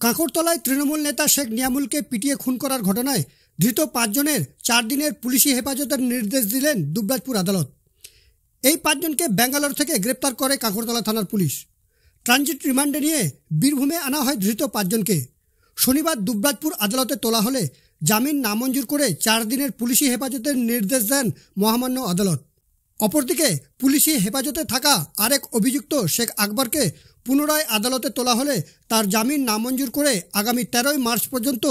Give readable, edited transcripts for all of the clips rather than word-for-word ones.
কাঁকড়তলায় তৃণমূল নেতা শেখ নিয়ামুলকে পিটিয়ে খুন করার ঘটনায় ধৃত ৫ জনের ৪ দিনের পুলিশি হেফাজতের নির্দেশ দিলেন দুবরাজপুর আদালত। এই ৫ জনকে ব্যাঙ্গালোর থেকে গ্রেপ্তার করে কাঁকড়তলা থানার পুলিশ। ট্রানজিট রিমান্ডে নিয়ে বীরভূমে আনা হয় ধৃত ৫ জনকে। শনিবার দুবরাজপুর আদালতে তোলা হলে জামিন নামঞ্জুর করে ৪ দিনের পুলিশি হেফাজতের নির্দেশ দেন মহামান্য আদালত। অপরদিকে পুলিশি হেফাজতে থাকা আরেক অভিযুক্ত শেখ আকবরকে পুনরায় আদালতে তোলা হলে তার জামিন নামঞ্জুর করে আগামী ১৩ মার্চ পর্যন্ত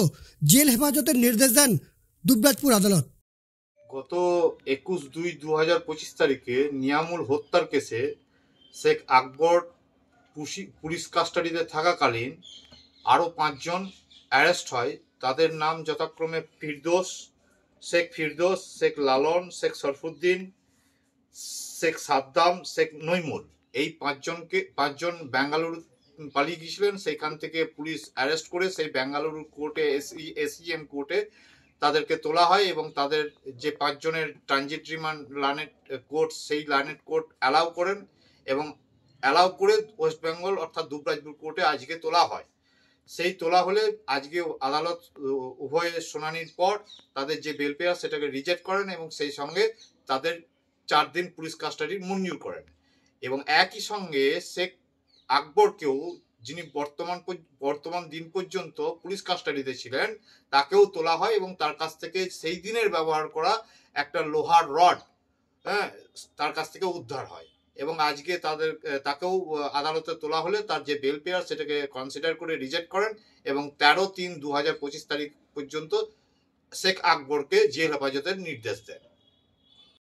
জেল হেফাজতের নির্দেশ দেন দুবরাজপুর আদালত। গত ২১/২/২০২৫ তারিখে নিয়ামুল হত্যার কেসে শেখ আকবর পুলিশ কাস্টাডিতে থাকাকালীন আরও ৫ জন অ্যারেস্ট হয়। তাদের নাম যথাক্রমে ফিরদৌস, শেখ লালন, শেখ সরফুদ্দিন, শেখ সাদ্দাম, শেখ নইমুল। এই ৫ জন বেঙ্গালুরু পালিয়ে গিয়েছিলেন। সেইখান থেকে পুলিশ অ্যারেস্ট করে সেই বেঙ্গালুরু কোর্টে এসইএম কোর্টে তাদেরকে তোলা হয় এবং তাদের যে ৫ জনের ট্রানজিট রিমান্ড লানেট কোর্ট, সেই লানেট কোর্ট অ্যালাউ করেন এবং অ্যালাউ করে ওয়েস্ট বেঙ্গল অর্থাৎ দুবরাজপুর কোর্টে আজকে তোলা হয়। সেই তোলা হলে আজকে আদালত উভয়ের শুনানির পর তাদের যে বেল পেয়ার সেটাকে রিজেক্ট করেন এবং সেই সঙ্গে তাদের ৪ দিন পুলিশ কাস্টাডি মঞ্জুর করেন এবং একই সঙ্গে শেখ আকবরকেও, যিনি বর্তমান দিন পর্যন্ত পুলিশ কাস্টাডিতে ছিলেন, তাকেও তোলা হয় এবং তার কাছ থেকে সেই দিনের ব্যবহার করা একটা লোহার রড তার কাছ থেকে উদ্ধার হয় এবং আজকে তাকেও আদালতে তোলা হলে তার যে বেল পেয়ার সেটাকে কনসিডার করে রিজেক্ট করেন এবং ১৩/৩/২০২৫ তারিখ পর্যন্ত শেখ আকবরকে জেল হেফাজতের নির্দেশ দেন।